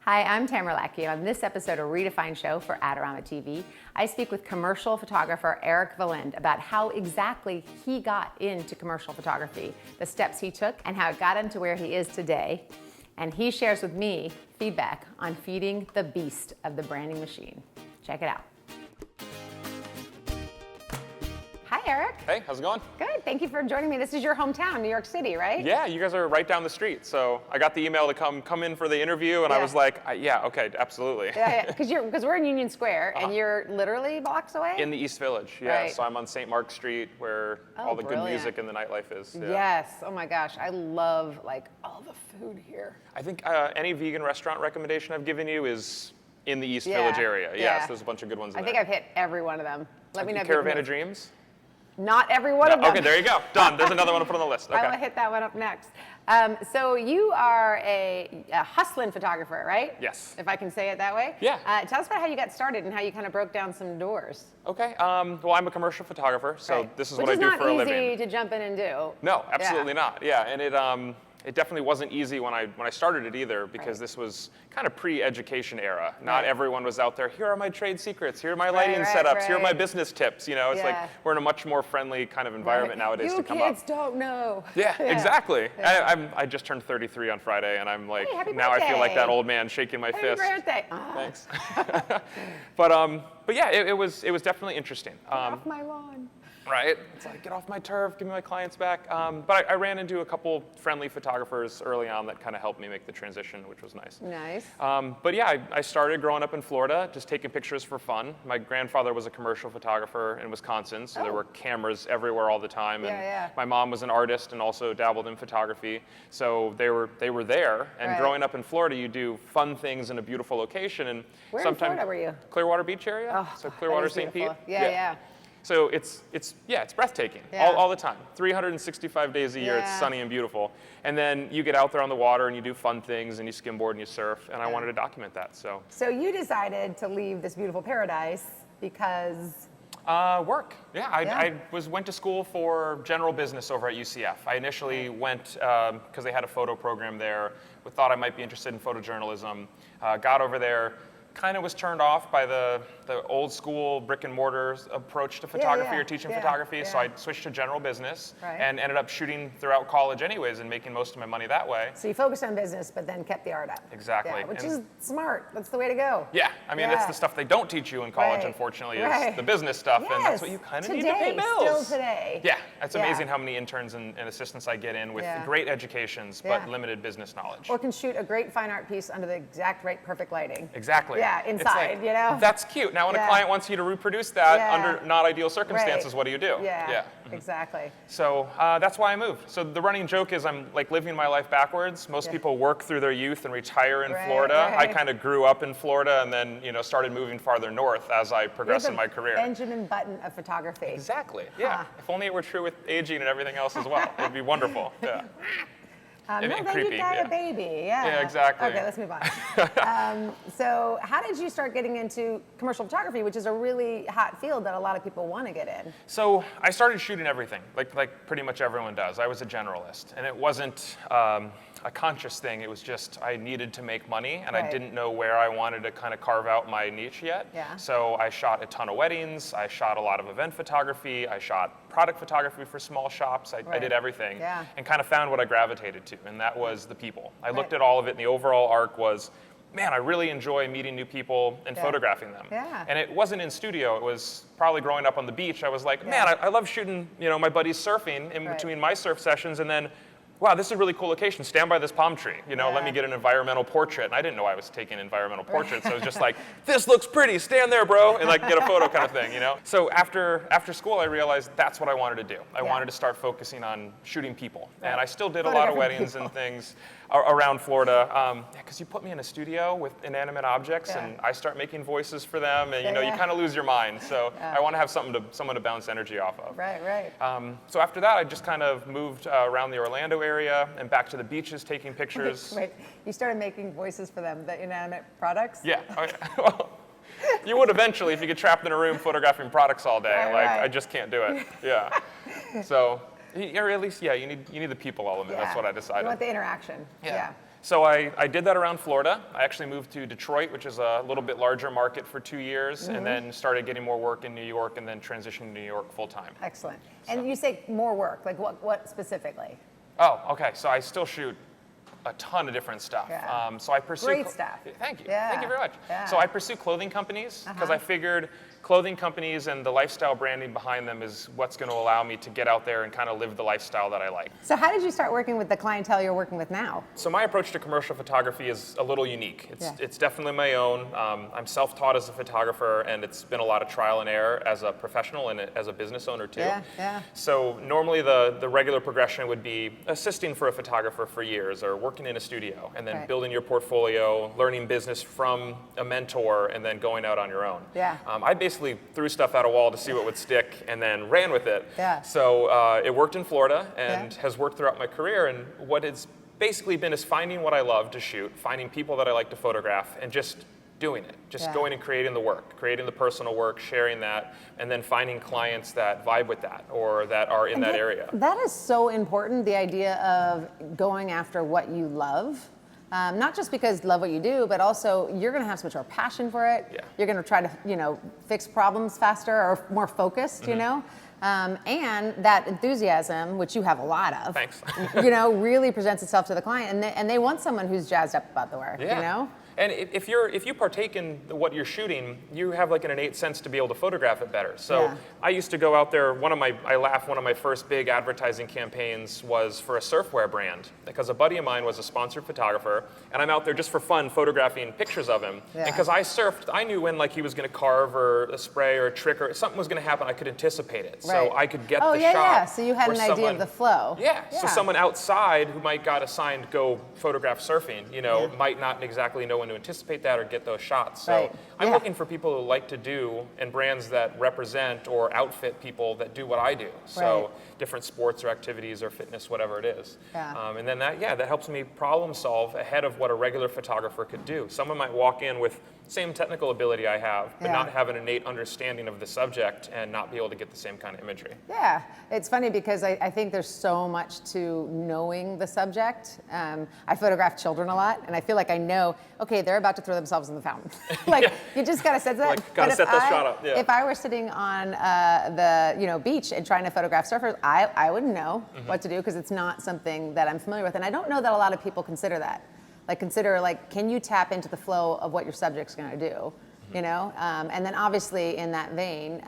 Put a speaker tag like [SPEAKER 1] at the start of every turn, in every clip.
[SPEAKER 1] Hi, I'm Tamara Lackey. On this episode of reDefine show for Adorama TV, I speak with commercial photographer Erik Valind about how exactly he got into commercial photography, the steps he took, and how it got him to where he is today. And he shares with me feedback on feeding the beast of the branding machine. Check it out. Hi, Erik.
[SPEAKER 2] Hey, how's it going?
[SPEAKER 1] Good. Thank you for joining me. This is your hometown, New York City, right?
[SPEAKER 2] Yeah, you guys are right down the street. So I got the email to come in for the interview, and I was like, yeah, okay, absolutely.
[SPEAKER 1] Yeah, because we're in Union Square, and you're literally blocks away?
[SPEAKER 2] In the East Village, yeah.
[SPEAKER 1] Right.
[SPEAKER 2] So I'm on St. Mark's Street, where all the good music and the nightlife is. Yeah.
[SPEAKER 1] Yes. Oh my gosh, I love all the food here.
[SPEAKER 2] I think any vegan restaurant recommendation I've given you is in the East Village area. Yes, there's a bunch of good ones in there.
[SPEAKER 1] I think I've hit every one of them. Let me know.
[SPEAKER 2] Caravan of Dreams?
[SPEAKER 1] Not every one of them.
[SPEAKER 2] Okay, there you go. Done. There's another one to put on the list. Okay.
[SPEAKER 1] I will hit that one up next. So you are a hustling photographer, right?
[SPEAKER 2] Yes.
[SPEAKER 1] If I can say it that way?
[SPEAKER 2] Yeah.
[SPEAKER 1] Tell us about how you got started and how you kind of broke down some doors.
[SPEAKER 2] Okay. Well, I'm a commercial photographer, so this is what I do for a living.
[SPEAKER 1] Which is not easy to jump in and do.
[SPEAKER 2] No, absolutely not. Yeah, and it definitely wasn't easy when I started it either, because this was kind of pre-education era. Not everyone was out there, here are my trade secrets, here are my lighting setups, here are my business tips. You know, it's like we're in a much more friendly kind of environment nowadays to come up.
[SPEAKER 1] You kids don't know.
[SPEAKER 2] Yeah, exactly. Yeah. I just turned 33 on Friday, and I'm like,
[SPEAKER 1] hey,
[SPEAKER 2] now I feel like that old man shaking my fist.
[SPEAKER 1] Happy birthday.
[SPEAKER 2] Thanks. But yeah, it was definitely interesting.
[SPEAKER 1] Get off my lawn.
[SPEAKER 2] Right? It's like, get off my turf, give me my clients back. But I ran into a couple friendly photographers early on that kind of helped me make the transition, which was nice.
[SPEAKER 1] Nice.
[SPEAKER 2] But yeah, I started growing up in Florida, just taking pictures for fun. My grandfather was a commercial photographer in Wisconsin, so there were cameras everywhere all the time. And my mom was an artist and also dabbled in photography. So they were there. And growing up in Florida, you do fun things in a beautiful location. And
[SPEAKER 1] where in Florida were you?
[SPEAKER 2] Clearwater Beach area.
[SPEAKER 1] Oh,
[SPEAKER 2] so Clearwater, St. Pete.
[SPEAKER 1] Yeah.
[SPEAKER 2] So it's breathtaking all the time. 365 days a year, it's sunny and beautiful. And then you get out there on the water and you do fun things and you skimboard and you surf, and I wanted to document that. So
[SPEAKER 1] you decided to leave this beautiful paradise because?
[SPEAKER 2] Work. Yeah, I went to school for general business over at UCF. I initially went because they had a photo program there. Thought I might be interested in photojournalism. Got over there. Kind of was turned off by the old school brick and mortar approach to photography or teaching photography, so I switched to general business and ended up shooting throughout college anyways and making most of my money that way.
[SPEAKER 1] So you focused on business but then kept the art up.
[SPEAKER 2] Exactly.
[SPEAKER 1] Yeah, which is smart. That's the way to go.
[SPEAKER 2] Yeah, I mean that's the stuff they don't teach you in college, unfortunately, is the business stuff, and that's what you kind of need to pay bills.
[SPEAKER 1] Still today.
[SPEAKER 2] Yeah, it's amazing how many interns and assistants I get in with great educations but limited business knowledge.
[SPEAKER 1] Or can shoot a great fine art piece under the exact right perfect lighting.
[SPEAKER 2] Exactly.
[SPEAKER 1] Yeah, inside, you know?
[SPEAKER 2] That's cute. Now when a client wants you to reproduce that under not ideal circumstances, what do you do?
[SPEAKER 1] Yeah. Exactly.
[SPEAKER 2] So that's why I moved. So the running joke is I'm like living my life backwards. Most people work through their youth and retire in Florida. I kind of grew up in Florida and then started moving farther north as I progressed in my career.
[SPEAKER 1] Benjamin Button of photography.
[SPEAKER 2] Exactly. Yeah. If only it were true with aging and everything else as well. It'd be wonderful. Yeah.
[SPEAKER 1] No, then you got a baby.
[SPEAKER 2] Yeah, exactly.
[SPEAKER 1] Okay, let's move on. So how did you start getting into commercial photography, which is a really hot field that a lot of people want to get in?
[SPEAKER 2] So I started shooting everything, like pretty much everyone does. I was a generalist, and it wasn't a conscious thing. It was just I needed to make money, and I didn't know where I wanted to kind of carve out my niche yet.
[SPEAKER 1] Yeah.
[SPEAKER 2] So I shot a ton of weddings. I shot a lot of event photography. I shot product photography for small shops. I did everything, and kind of found what I gravitated to, and that was the people. I looked at all of it, and the overall arc was, man, I really enjoy meeting new people and photographing them.
[SPEAKER 1] Yeah.
[SPEAKER 2] And it wasn't in studio. It was probably growing up on the beach. I was like, man, I love shooting, my buddies surfing in between my surf sessions, and then, wow, this is a really cool location. Stand by this palm tree. Let me get an environmental portrait. And I didn't know I was taking environmental portraits. So it was just like, this looks pretty. Stand there, bro, and like get a photo kind of thing. So after school, I realized that's what I wanted to do. I wanted to start focusing on shooting people, and I still did a lot of weddings and things around Florida. Because you put me in a studio with inanimate objects, and I start making voices for them, and you kind of lose your mind. So I want to have someone to bounce energy off of.
[SPEAKER 1] Right.
[SPEAKER 2] So after that, I just kind of moved around the Orlando area and back to the beaches taking pictures.
[SPEAKER 1] Wait, you started making voices for them, the inanimate products?
[SPEAKER 2] Yeah. Well, you would eventually if you get trapped in a room photographing products all day. I just can't do it. Yeah. So, or at least, you need the people element. That's what I decided.
[SPEAKER 1] You want the interaction.
[SPEAKER 2] Yeah. So I did that around Florida. I actually moved to Detroit, which is a little bit larger market, for 2 years, and then started getting more work in New York, and then transitioned to New York full time.
[SPEAKER 1] Excellent. And you say more work, like what specifically?
[SPEAKER 2] Oh, okay. So I still shoot a ton of different stuff.
[SPEAKER 1] Yeah.
[SPEAKER 2] So I pursue
[SPEAKER 1] Great stuff.
[SPEAKER 2] Thank you.
[SPEAKER 1] Yeah.
[SPEAKER 2] Thank you very much.
[SPEAKER 1] Yeah.
[SPEAKER 2] So I pursue clothing companies because I figured clothing companies and the lifestyle branding behind them is what's going to allow me to get out there and kind of live the lifestyle that I like.
[SPEAKER 1] So how did you start working with the clientele you're working with now?
[SPEAKER 2] So my approach to commercial photography is a little unique. It's definitely my own. I'm self-taught as a photographer, and it's been a lot of trial and error as a professional and as a business owner too.
[SPEAKER 1] Yeah.
[SPEAKER 2] So normally the regular progression would be assisting for a photographer for years, or working in a studio, and then building your portfolio, learning business from a mentor, and then going out on your own.
[SPEAKER 1] Yeah.
[SPEAKER 2] I basically threw stuff at a wall to see what would stick, and then ran with it.
[SPEAKER 1] Yeah.
[SPEAKER 2] So it worked in Florida, and has worked throughout my career. And what it's basically been is finding what I love to shoot, finding people that I like to photograph, and just doing it. Just going and creating the work, creating the personal work, sharing that, and then finding clients that vibe with that or that are in that area.
[SPEAKER 1] That is so important, the idea of going after what you love. Not just because you love what you do, but also you're going to have so much more passion for it.
[SPEAKER 2] Yeah.
[SPEAKER 1] You're going to try to, fix problems faster or more focused, and that enthusiasm, which you have a lot of,
[SPEAKER 2] Thanks.
[SPEAKER 1] really presents itself to the client, and they want someone who's jazzed up about the work,
[SPEAKER 2] And if you partake in what you're shooting, you have like an innate sense to be able to photograph it better. So I used to go out there. One of my first big advertising campaigns was for a surfwear brand, because a buddy of mine was a sponsored photographer, and I'm out there just for fun photographing pictures of him. And because I surfed, I knew when he was going to carve or a spray or a trick or something was going to happen. I could anticipate it, so I could get the shot.
[SPEAKER 1] Yeah. So you had an idea of the flow.
[SPEAKER 2] So someone outside who might got assigned go photograph surfing, might not exactly know when to anticipate that or get those shots. So I'm looking for people who like to do, and brands that represent or outfit people that do what I do. So different sports or activities or fitness, whatever it is. And then that helps me problem solve ahead of what a regular photographer could do. Someone might walk in with same technical ability I have, but not have an innate understanding of the subject and not be able to get the same kind of imagery. Yeah,
[SPEAKER 1] it's funny because I think there's so much to knowing the subject. I photograph children a lot, and I feel like I know, okay, they're about to throw themselves in the fountain. You just gotta set that.
[SPEAKER 2] Gotta set that shot up.
[SPEAKER 1] If I were sitting on the beach and trying to photograph surfers, I wouldn't know what to do, because it's not something that I'm familiar with, and I don't know that a lot of people consider that. Can you tap into the flow of what your subject's going to do, and then obviously in that vein,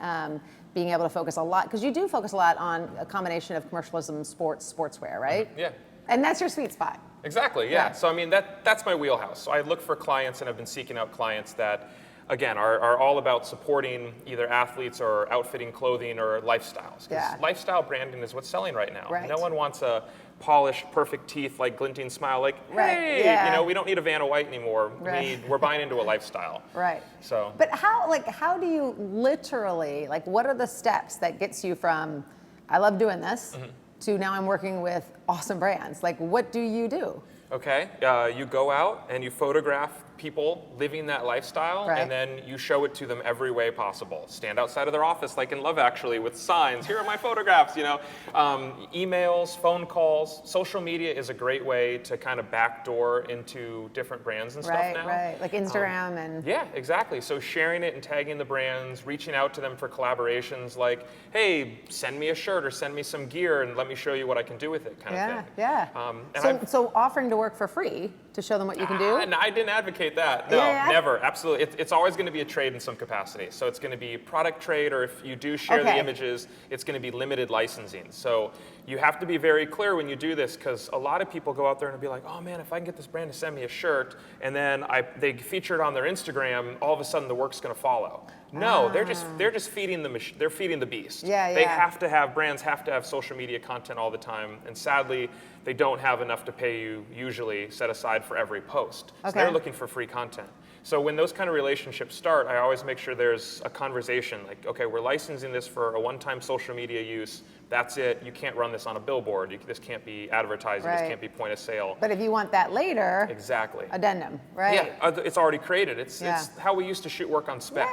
[SPEAKER 1] being able to focus a lot, because you do focus a lot on a combination of commercialism, sportswear, right?
[SPEAKER 2] Yeah.
[SPEAKER 1] And that's your sweet spot.
[SPEAKER 2] Exactly, yeah. So I mean, that's my wheelhouse. So I look for clients, and I've been seeking out clients that, again, are all about supporting either athletes or outfitting clothing or lifestyles. Because lifestyle branding is what's selling right now.
[SPEAKER 1] Right.
[SPEAKER 2] No one wants a polished, perfect teeth, glinting smile, hey, we don't need a Vanna White anymore. We're buying into a lifestyle.
[SPEAKER 1] Right.
[SPEAKER 2] So.
[SPEAKER 1] But how do you literally, what are the steps that gets you from, I love doing this, to now I'm working with awesome brands? What do you do?
[SPEAKER 2] Okay, you go out and you photograph people living that lifestyle, and then you show it to them every way possible. Stand outside of their office, like in Love Actually, with signs, here are my photographs, emails, phone calls. Social media is a great way to kind of backdoor into different brands and stuff now.
[SPEAKER 1] Right, like Instagram and...
[SPEAKER 2] Yeah, exactly. So sharing it and tagging the brands, reaching out to them for collaborations, like, hey, send me a shirt or send me some gear and let me show you what I can do with it, kind of thing.
[SPEAKER 1] Yeah. So offering to work for free to show them what you can do?
[SPEAKER 2] No, I didn't advocate that. No, never. Absolutely. It's always going to be a trade in some capacity. So it's going to be product trade, or if you do share the images, it's going to be limited licensing. So you have to be very clear when you do this, because a lot of people go out there and be like, oh man, if I can get this brand to send me a shirt, and then they feature it on their Instagram, all of a sudden the work's going to follow. No, they're just feeding they're feeding the beast. Brands have to have social media content all the time, and sadly, they don't have enough to pay you usually set aside for every post. So they're looking for free content. So when those kind of relationships start, I always make sure there's a conversation, like, okay, we're licensing this for a one-time social media use. That's it. You can't run this on a billboard. This can't be advertising. This can't be point of sale.
[SPEAKER 1] But if you want that later,
[SPEAKER 2] exactly.
[SPEAKER 1] Addendum, right?
[SPEAKER 2] Yeah, it's already created. It's how we used to shoot work on spec.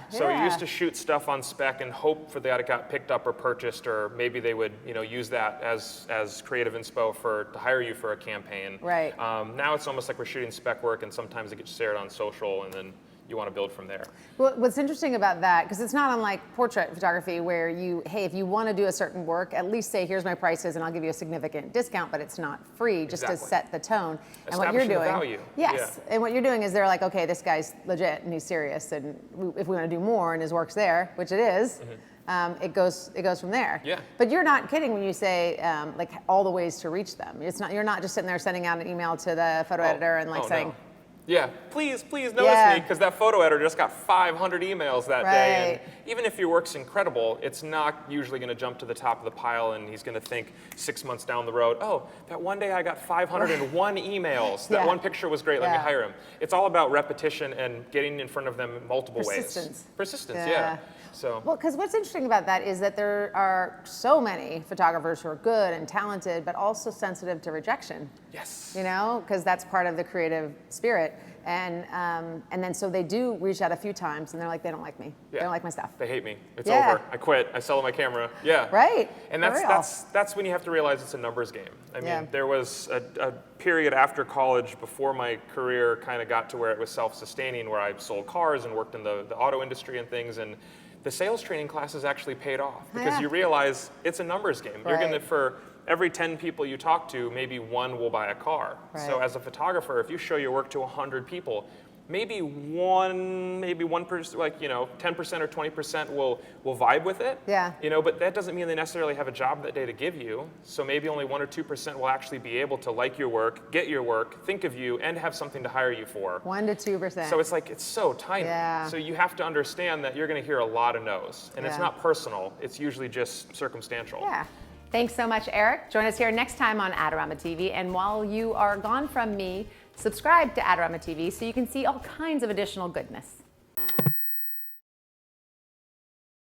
[SPEAKER 2] So we used to shoot stuff on spec and hope for that it got picked up or purchased, or maybe they would use that as creative inspo to hire you for a campaign.
[SPEAKER 1] Right.
[SPEAKER 2] Now it's almost like we're shooting spec work, and sometimes it gets shared on social, and then you want to build from there.
[SPEAKER 1] Well, what's interesting about that, because it's not unlike portrait photography where if you want to do a certain work, at least say, here's my prices and I'll give you a significant discount, but it's not free, just to set the tone. And what you're doing,
[SPEAKER 2] value.
[SPEAKER 1] Yes, and what you're doing is they're like, okay, this guy's legit and he's serious, and if we want to do more and his work's there, which it is, it goes from there.
[SPEAKER 2] Yeah.
[SPEAKER 1] But you're not kidding when you say like all the ways to reach them. You're not just sitting there sending out an email to the photo editor and saying.
[SPEAKER 2] No. Yeah, please notice me, because that photo editor just got 500 emails that day. And even if your work's incredible, it's not usually going to jump to the top of the pile, and he's going to think 6 months down the road, oh, that one day I got 501 emails. That one picture was great, let me hire him. It's all about repetition and getting in front of them in multiple ways. Persistence, yeah. So.
[SPEAKER 1] Well, because what's interesting about that is that there are so many photographers who are good and talented, but also sensitive to rejection.
[SPEAKER 2] Yes.
[SPEAKER 1] Because that's part of the creative spirit. And then so they do reach out a few times, and they're like, they don't like me. They don't like my stuff.
[SPEAKER 2] They hate me. It's over. I quit. I sell my camera. Yeah.
[SPEAKER 1] Right.
[SPEAKER 2] And that's when you have to realize it's a numbers game. I mean, there was a period after college before my career kind of got to where it was self-sustaining, where I sold cars and worked in the auto industry and things, and the sales training classes actually paid off, because you realize it's a numbers game. You're going to, for every 10 people you talk to, maybe one will buy a car. So as a photographer, if you show your work to 100 people, maybe one person, 10% or 20% will vibe with it. But that doesn't mean they necessarily have a job that day to give you. So maybe only 1 or 2% will actually be able to like your work, get your work, think of you, and have something to hire you for.
[SPEAKER 1] 1 to 2%.
[SPEAKER 2] So it's so tiny. So you have to understand that you're going to hear a lot of no's, and it's not personal. It's usually just circumstantial.
[SPEAKER 1] Thanks so much, Erik. Join us here next time on Adorama TV. And while you are gone from me, subscribe to Adorama TV so you can see all kinds of additional goodness.